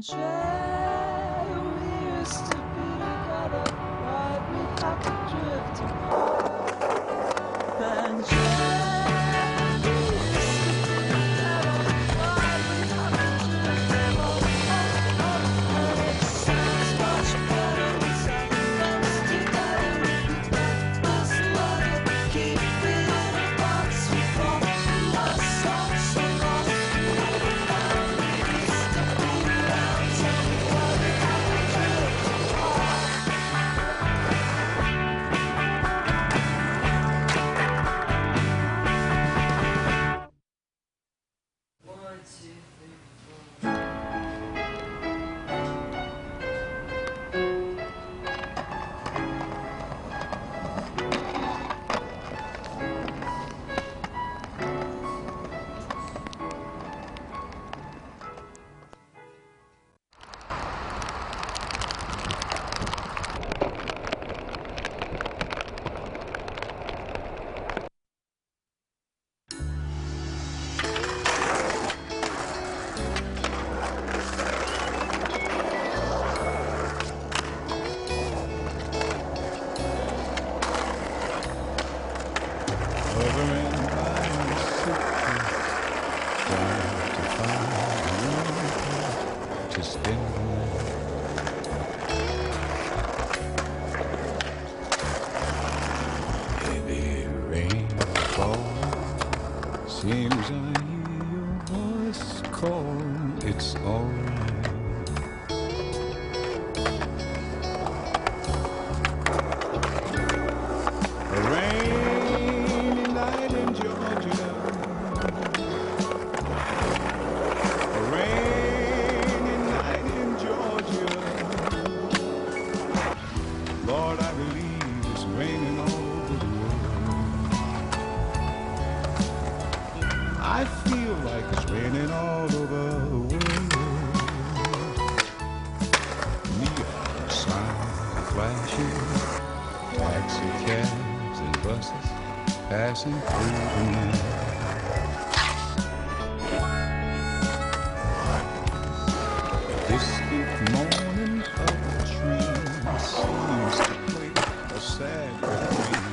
share. We used to be together. Why'd we have to drift apart and share? We used to be together. Why'd we have to drift apart? And it sounds much better with seven friends together. This love, keep it in a box. We thought my songs so lost. Seems I hear your voice call, it's alright. A rainy night in Georgia. A rainy night in Georgia. Lord, I believe it's raining all over the world. I feel like it's raining all over the world. Neon signs flashing, taxi cabs and buses passing through the night. The distant moaning of the trees seems to play a sad refrain.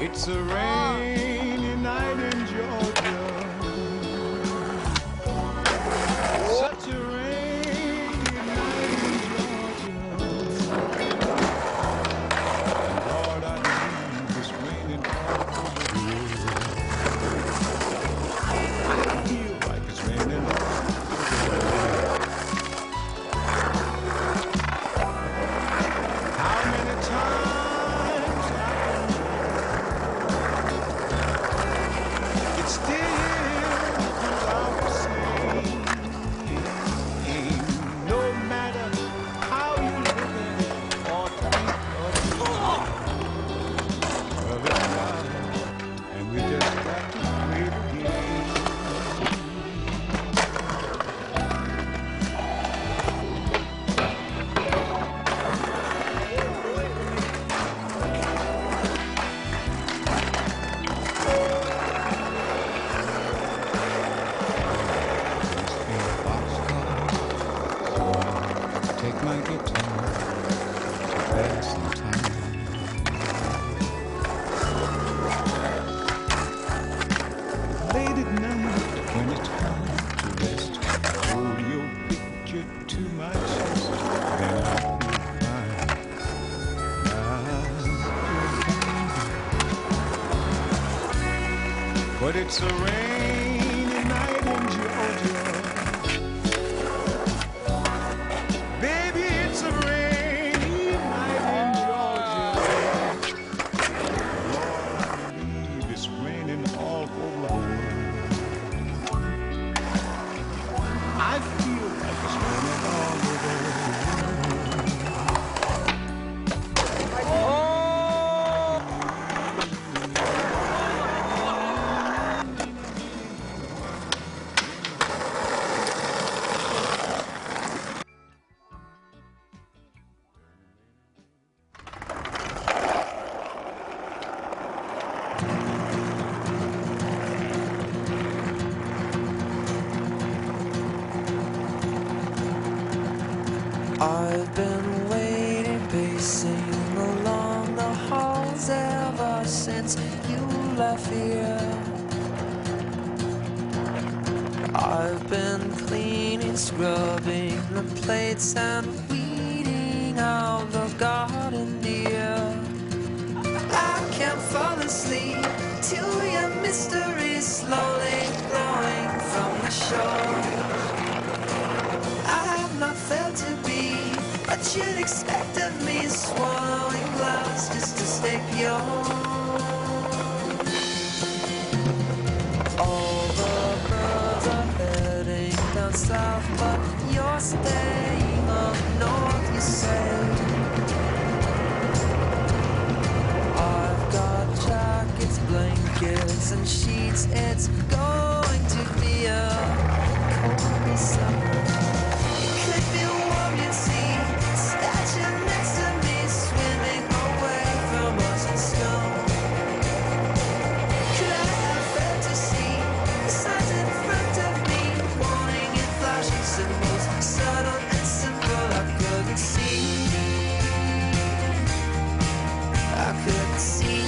It's a rainy night in Georgia. Such a rainy night in Georgia. And Lord, I believe it's raining all over the world. I feel like it's raining all over the world. How many times my guitar to pass some time. Late at night when it's time to rest, hold your picture to my chest, then I feel fine. But it's a rainy night in Georgia. since you left here. I've been cleaning, scrubbing the plates and weeding out the garden, dear. I can't fall asleep till your mystery slowly glowing from the shore. I have not felt to be what you'd expect of me, swallowing glass just to stay pure. All the birds are heading down south, but you're staying up north, you say. I've got jackets, blankets, and sheets. It's going to be a cold summer. It could be warm, you'd see, statue next to me, swimming away from us in snow. Could I have failed to see the signs in front of me, warning and flashing symbols, subtle and simple, I couldn't see. I couldn't see.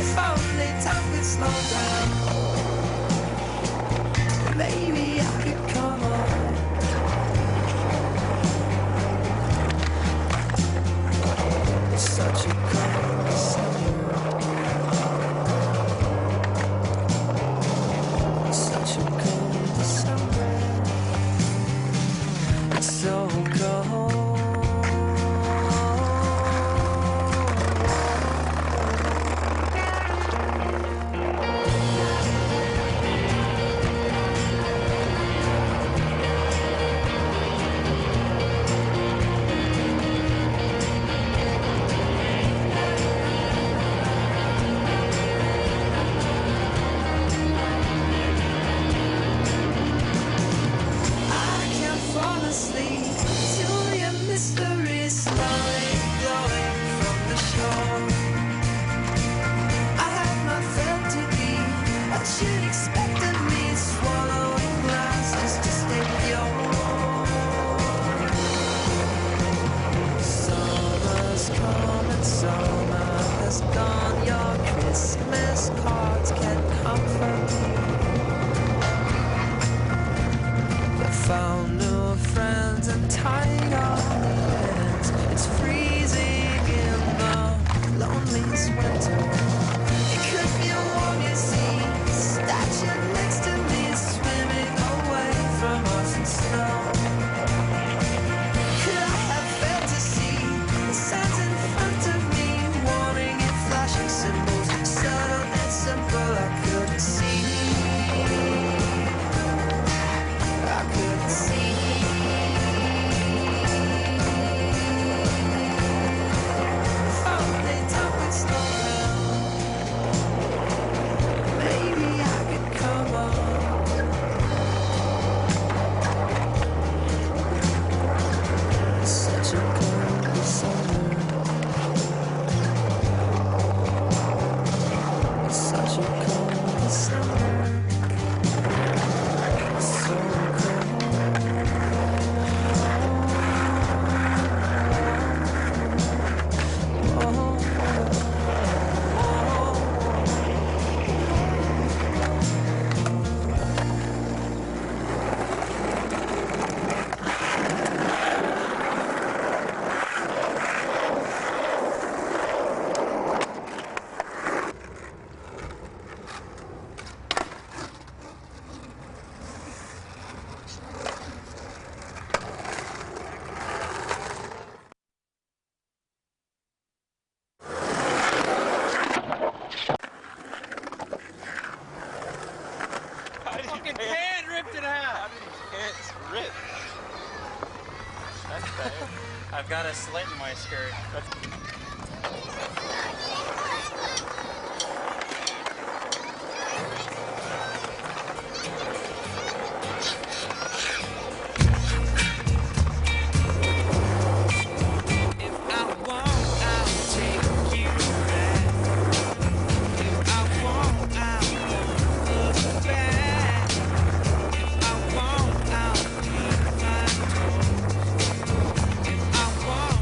If only time could slow down, maybe I could come on. It's such a cold summer. It's such a cold summer. It's so cold. I can't fall asleep till your mystery slowly glowing from the shore. I have not felt to be what you'd expect of me, swallowing glass just to stay pure. Summer's come and summer has gone. Your Christmas cards can't comfort me. I found new friends and tied on the ends. It's freezing in the loneliest winter. It could be warm, you see, statue next to me, swimming away from us in snow. Could I have failed to see the signs in front of me, warning and flashing symbols, subtle and simple, I couldn't see. I couldn't see. If only time could slow down, maybe I could come on. It's such a cold summer. It's such a cold summer. It's so cold. Fucking pan ripped it out. It's ripped. That's bad. I've got a slit in my skirt. If I want, I'll take you back. If I want, I'll look back. If I want, I'll keep my toes. If I want,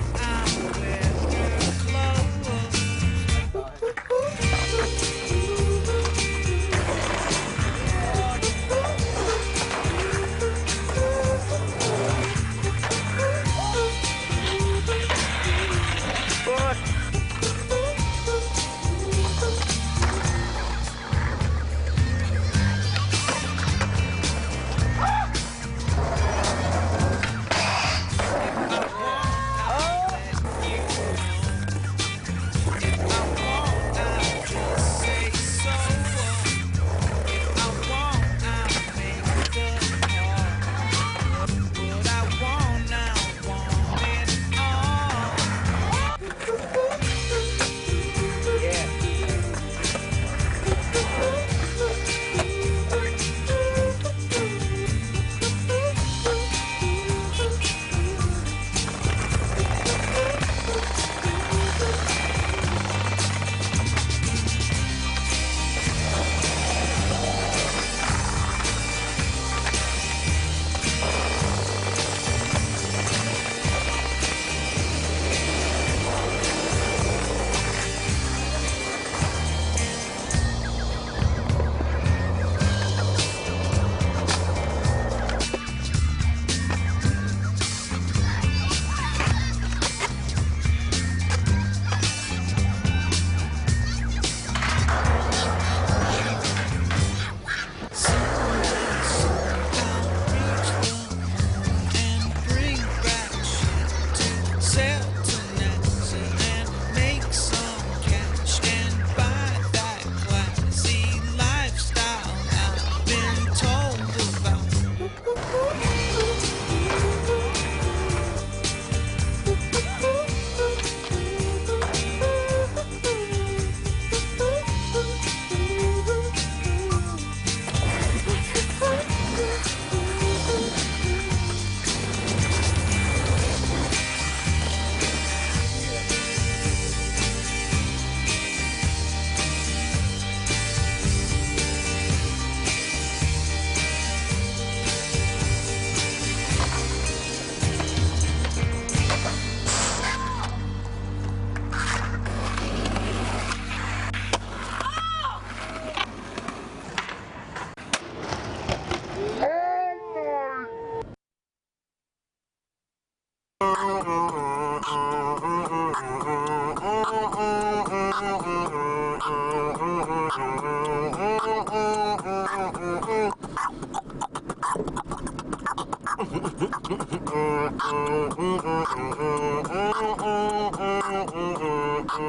Had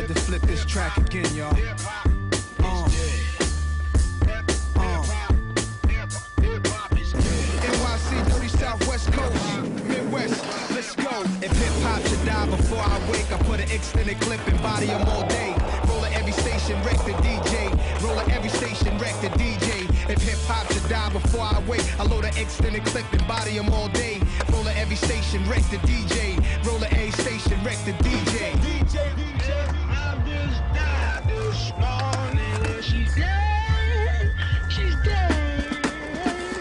to flip this track again, y'all. NYC, dirty Southwest Coast, Midwest, let's go. If hip hop should die before I wake, I put an extended clip and body 'em all day. Roller every station, wreck the DJ. Roller every station, wreck the DJ. If hip hop should die before I wake, I load an extended clip and body 'em all day. Roller every station, wreck the DJ. Roller a station, wreck the DJ. I just died this morning and she's dead. She's dead.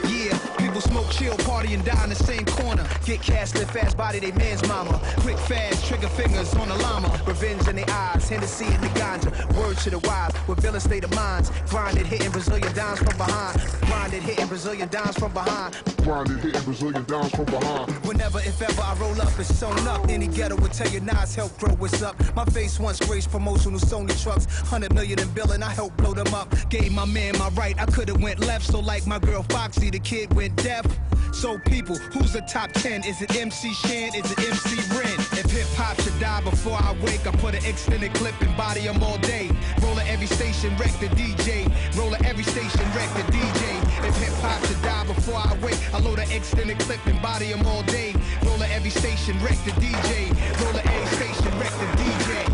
Yeah, people smoke, chill, party, and die in the same corner. Get cash, live fast, body they man's mama. Quick, fast, trigger fingers on the llama. Revenge in their eyes, Hennessy in the ganja. Word to the wise, with villain state of minds. Grinded, hitting Brazilian dimes from behind. Grinded, hitting Brazilian dimes from behind. Grinded, hitting Brazilian dimes from behind. Whenever, if ever, I roll up, it's sewn up. Any ghetto would tell you Nas help grow what's up. My face once graced promotional Sony trucks. 100 million in billing, I helped blow them up. Gave my man my right, I could've went left. So like my girl Foxy, the kid went deaf. So people, who's the top 10? Is it MC Shan? Is it MC Ren? If hip hop should die before I wake, I put an extended clip and body 'em all day. Roller every station, wreck the DJ. Roller every station, wreck the DJ. If hip hop should die before I wake, I load an extended clip and body 'em all day. Roller every station, wreck the DJ. Roller every station, wreck the DJ.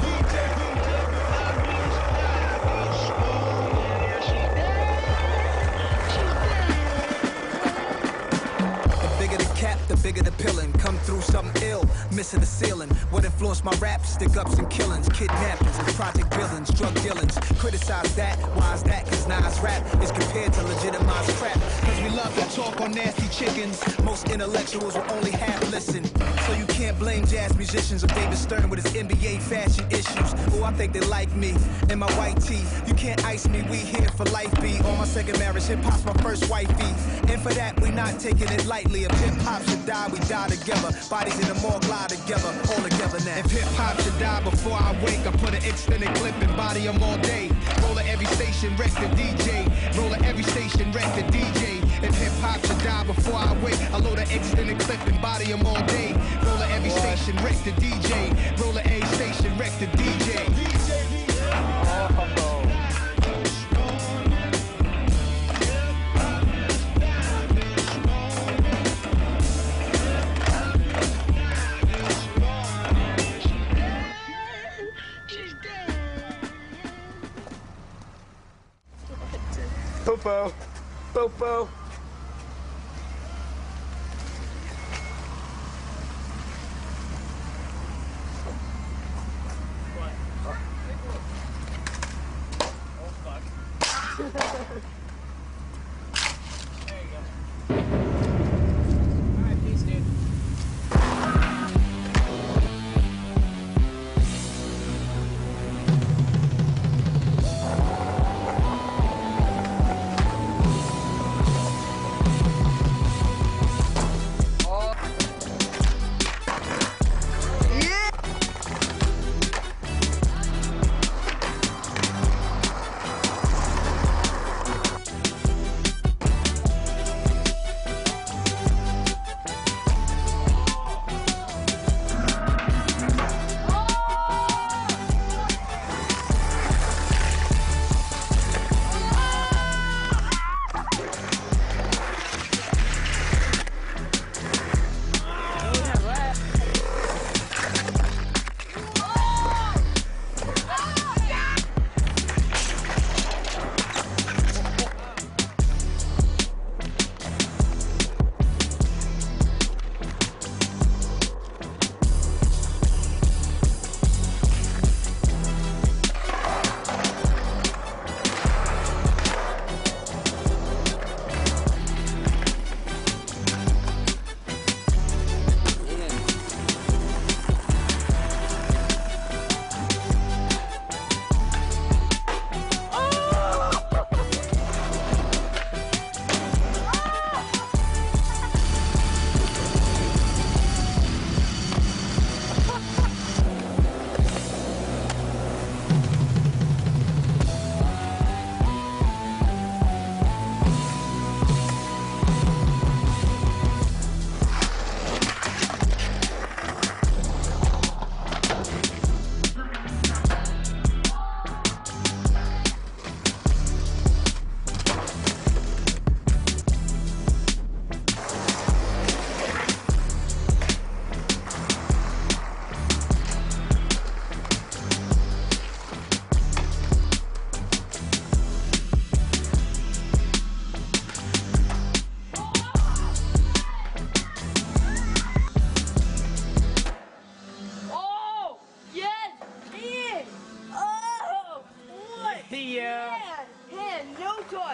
The bigger the pillin', come through something ill, missing the ceiling. What influenced my rap? Stick ups and killings, kidnappings, project billings, drug dealings. Criticize that, why is that? Cause Nas rap is compared to legitimized crap. Cause we love to talk on nasty chickens. Most intellectuals will only half listen. So you can't blame jazz musicians or David Stern with his NBA fashion issues. Oh, I think they like me and my white tee. You can't ice me, we here for life, B. On my second marriage, hip hop's my first wifey. And for that, we not taking it lightly. If hip hop should die, we die together. Bodies in the morgue lie together, all together now. If hip hop should die before I wake, I put an extended clip and body 'em all day. Roller every station, wreck the DJ. Roller every station, wreck the DJ. If hip hop should die before I wake, I load an extended clip and body 'em all day. Roller every station, wreck the DJ. Roller a station, wreck the DJ. Popo. Popo.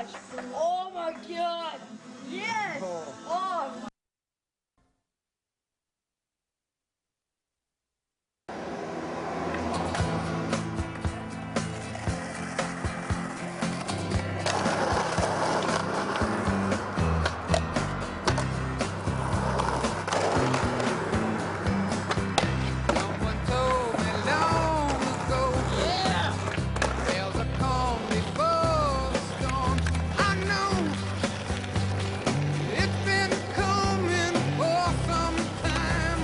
gosh! Oh my god! Yes! Oh! Someone told me long ago, there's a calm before the storm. I know it's been coming for some time.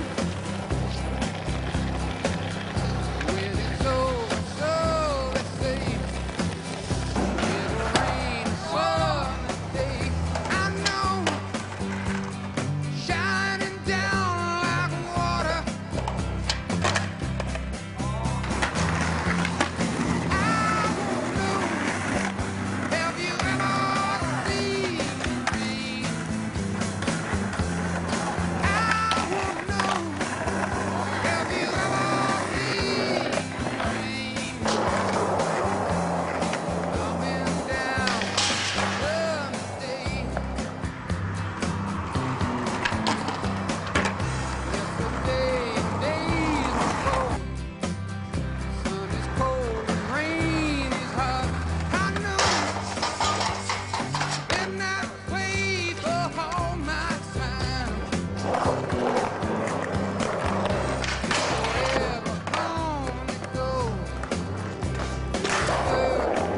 When it's over, so they say it'll rain sunny day. I know, shining down like water. Have you ever seen me? I wanna know. Have you ever seen me coming down Sunday? Yesterday, days before, sun is cold and rain is hot. I know. Been that way for all my time. Forever long ago,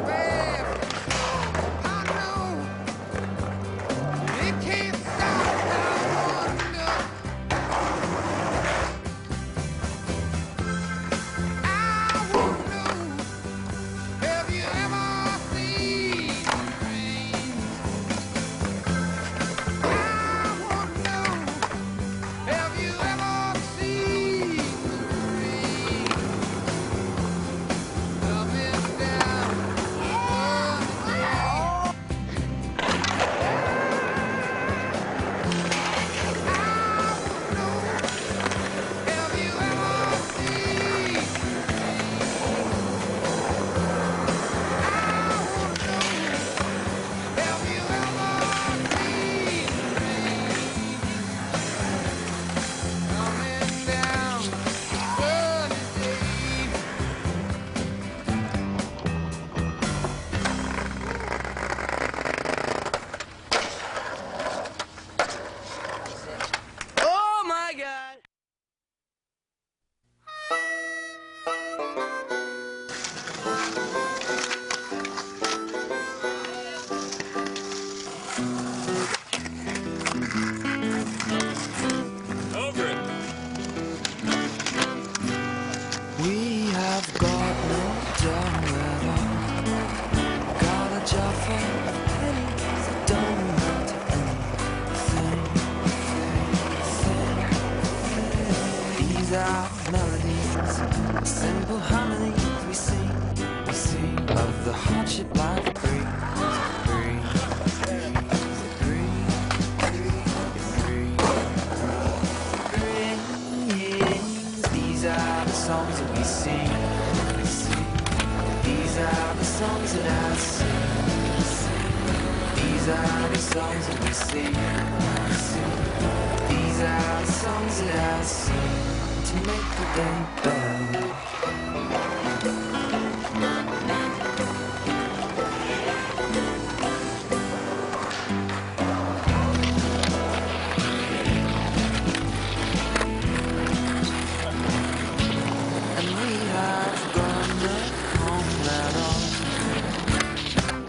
where I know it can't stop. I wonder, have you ever seen rain? I wanna know, have you ever seen rain coming down have you ever seen have you ever seen coming down Sunday? Oh my god! We have got no dough at all. Got a jar full of pennies that don't amount to anything. These are melodies, simple harmonies we sing. We sing of the hardship life brings. These are the songs that we sing. These are the songs that I sing. These are the songs that we sing. These are the songs that I sing to make the day better. And we have gone no home at all.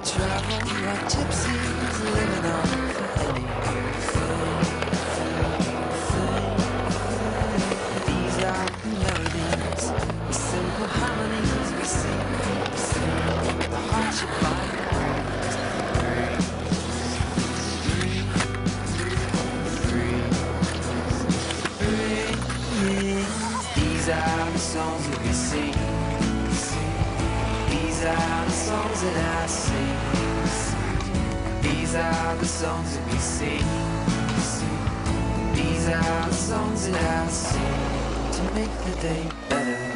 Travel like gypsies, living on anything. These are melodies, the simple harmonies we sing. We sing the hardship life These are the songs that we sing. These are the songs that I sing. These are the songs that we sing. These are the songs that I sing to make the day better.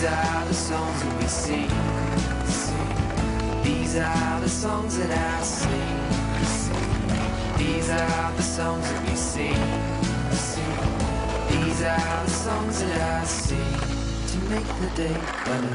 These are the songs that we sing. These are the songs that I sing. These are the songs that we sing. These are the songs that I sing to make the day better.